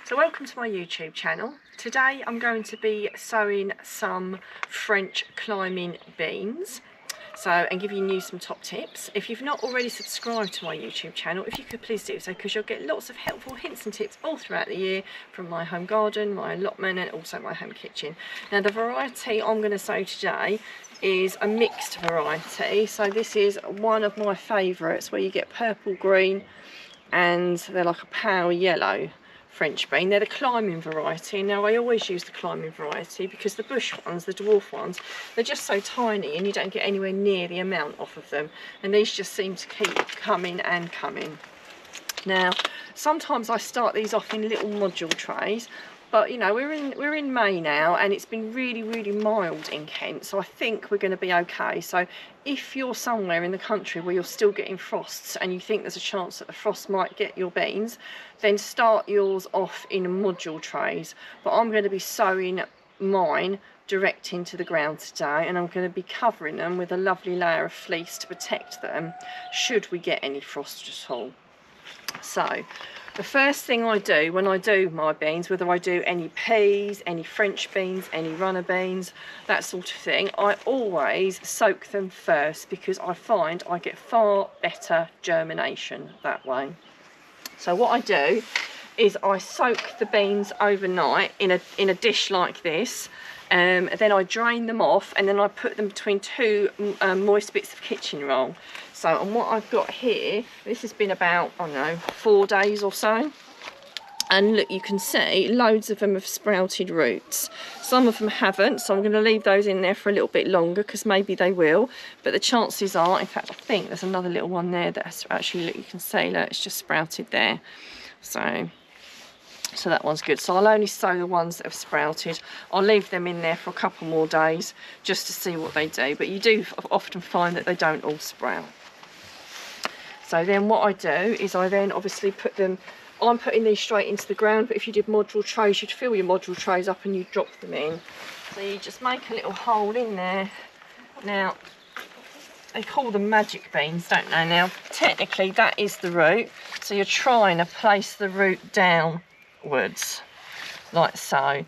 So welcome to my YouTube channel. Today I'm going to be sowing some French climbing beans and giving you some top tips. If you've not already subscribed to my YouTube channel, if you could please do so, because you'll get lots of helpful hints and tips all throughout the year from my home garden, my allotment and also my home kitchen. Now the variety I'm going to sow today is a mixed variety, so this is one of my favourites where you get purple, green and they're like a pale yellow French bean. They're the climbing variety. Now I always use the climbing variety because the bush ones, the dwarf ones, they're just so tiny and you don't get anywhere near the amount off of them, and these just seem to keep coming and coming. Now sometimes I start these off in little module trays, but you know, we're in May now and it's been really mild in Kent, so I think we're going to be okay. So if you're somewhere in the country where you're still getting frosts and you think there's a chance that the frost might get your beans, then start yours off in module trays. But I'm going to be sowing mine direct into the ground today, and I'm going to be covering them with a lovely layer of fleece to protect them should we get any frost at all. So the first thing I do when I do my beans, whether I do any peas, any French beans, any runner beans, that sort of thing, I always soak them first because I find I get far better germination that way. So what I do is I soak the beans overnight in a dish like this, then I drain them off and then I put them between two moist bits of kitchen roll. So and what I've got here, this has been about, I don't know, 4 days or so, and look, you can see loads of them have sprouted roots. Some of them haven't, so I'm going to leave those in there for a little bit longer because maybe they will, but the chances are, in fact I think there's another little one there that's actually, look, you can see, look, it's just sprouted there. So that one's good. So I'll only sow the ones that have sprouted. I'll leave them in there for a couple more days just to see what they do, but you do often find that they don't all sprout. So then what I do is I then obviously put them, I'm putting these straight into the ground, but if you did module trays, you'd fill your module trays up and you'd drop them in. So you just make a little hole in there. Now, they call them magic beans, don't they? Now, technically that is the root, so you're trying to place the root downwards, like so.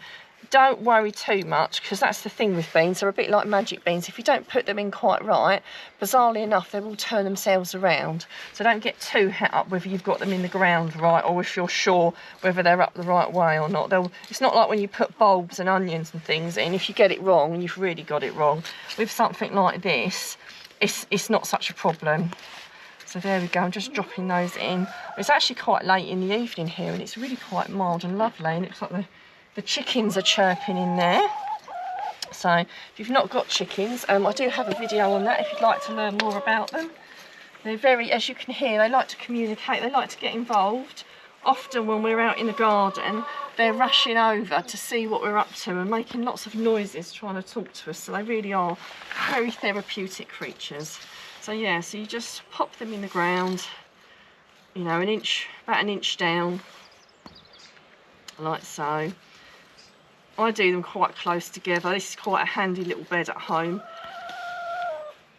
Don't worry too much, because that's the thing with beans, they're a bit like magic beans. If you don't put them in quite right, bizarrely enough, they will turn themselves around. So don't get too het up whether you've got them in the ground right, or if you're sure whether they're up the right way or not. It's not like when you put bulbs and onions and things in. If you get it wrong, you've really got it wrong. With something like this, it's not such a problem. So there we go, I'm just dropping those in. It's actually quite late in the evening here and it's really quite mild and lovely, and it looks like the chickens are chirping in there. So if you've not got chickens, I do have a video on that if you'd like to learn more about them. They're very, as you can hear, they like to communicate, they like to get involved. Often when we're out in the garden, they're rushing over to see what we're up to and making lots of noises trying to talk to us. So they really are very therapeutic creatures. So yeah, so you just pop them in the ground, you know, about an inch down, like so. I do them quite close together. This is quite a handy little bed at home.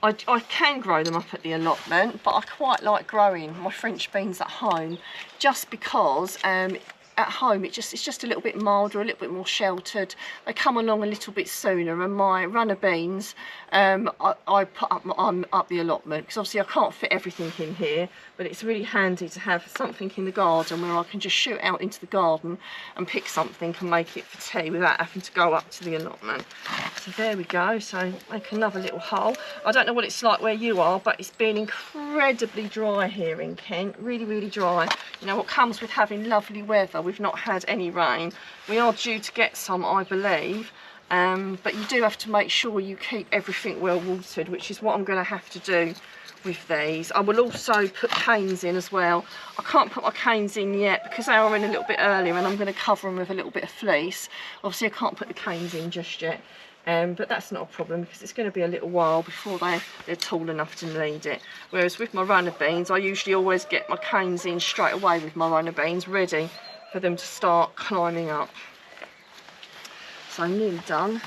I can grow them up at the allotment, but I quite like growing my French beans at home just because at home it's just a little bit milder, a little bit more sheltered. They come along a little bit sooner, and my runner beans I put up the allotment because obviously I can't fit everything in here, but it's really handy to have something in the garden where I can just shoot out into the garden and pick something and make it for tea without having to go up to the allotment. So there we go, so make another little hole. I don't know what it's like where you are, but it's been incredibly dry here in Kent, really dry. You know what comes with having lovely weather, we've not had any rain. We are due to get some, I believe, but you do have to make sure you keep everything well watered, which is what I'm going to have to do with these. I will also put canes in as well. I can't put my canes in yet because they are in a little bit earlier and I'm going to cover them with a little bit of fleece. Obviously I can't put the canes in just yet, but that's not a problem because it's going to be a little while before they're tall enough to need it. Whereas with my runner beans, I usually always get my canes in straight away with my runner beans, ready for them to start climbing up. So I'm nearly done.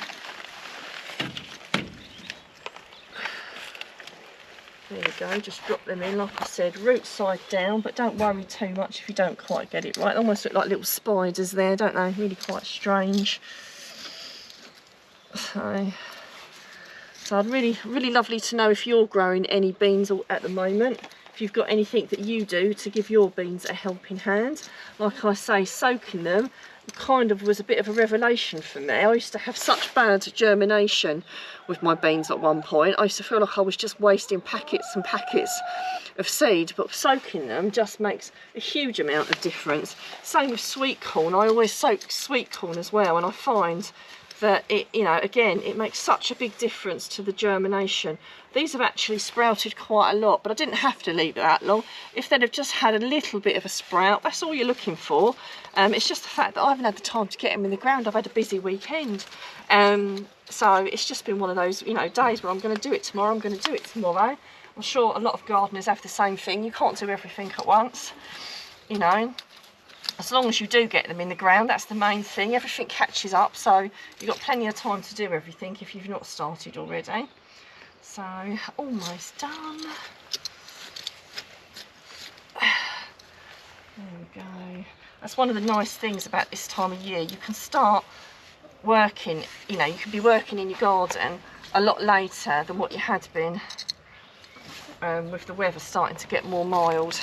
There you go, just drop them in, like I said, root side down, but don't worry too much if you don't quite get it right. They almost look like little spiders there, don't they? Really quite strange. So I'd really lovely to know if you're growing any beans at the moment. If you've got anything that you do to give your beans a helping hand. Like I say, soaking them kind of was a bit of a revelation for me. I used to have such bad germination with my beans at one point. I used to feel like I was just wasting packets and packets of seed, but soaking them just makes a huge amount of difference. Same with sweet corn. I always soak sweet corn as well, and I find that it, you know, again, it makes such a big difference to the germination. These have actually sprouted quite a lot, but I didn't have to leave it that long. If they'd have just had a little bit of a sprout, that's all you're looking for. It's just the fact that I haven't had the time to get them in the ground. I've had a busy weekend. So it's just been one of those, you know, days where I'm going to do it tomorrow, I'm going to do it tomorrow. I'm sure a lot of gardeners have the same thing. You can't do everything at once, you know. As long as you do get them in the ground, that's the main thing. Everything catches up, so you've got plenty of time to do everything if you've not started already. So, almost done. There we go. That's one of the nice things about this time of year. You can start working, you know, you can be working in your garden a lot later than what you had been with the weather starting to get more mild.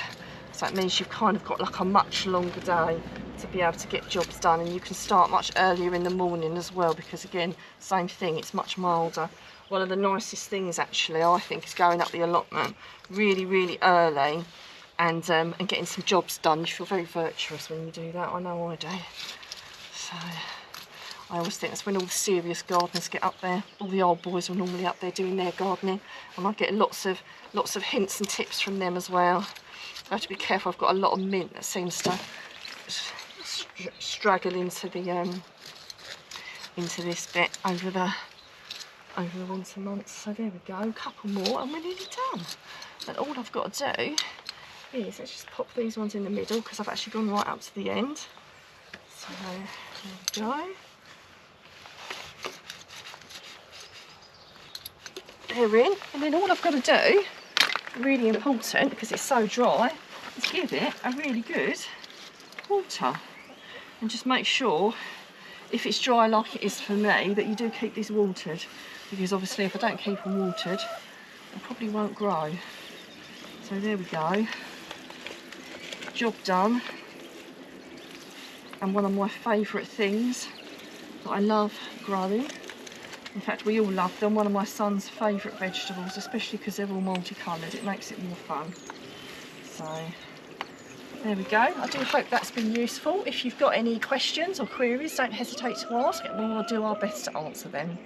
So it means you've kind of got like a much longer day to be able to get jobs done, and you can start much earlier in the morning as well, because again, same thing, it's much milder. One of the nicest things actually, I think, is going up the allotment really early and getting some jobs done. You feel very virtuous when you do that. I know I do. So I always think that's when all the serious gardeners get up there. All the old boys are normally up there doing their gardening, and I get lots of hints and tips from them as well. I have to be careful. I've got a lot of mint that seems to straggle into the into this bit over the winter months. So there we go, a couple more and we're nearly done. And all I've got to do is, let's just pop these ones in the middle because I've actually gone right up to the end. So there we go. They're in, and then all I've got to do, really important because it's so dry, is give it a really good water, and just make sure, if it's dry like it is for me, that you do keep these watered, because obviously if I don't keep them watered, they probably won't grow. So there we go, job done. And one of my favourite things that I love growing, in fact we all love them, one of my son's favourite vegetables, especially because they're all multicoloured, it makes it more fun. So there we go. I do hope that's been useful. If you've got any questions or queries, don't hesitate to ask, and we will do our best to answer them.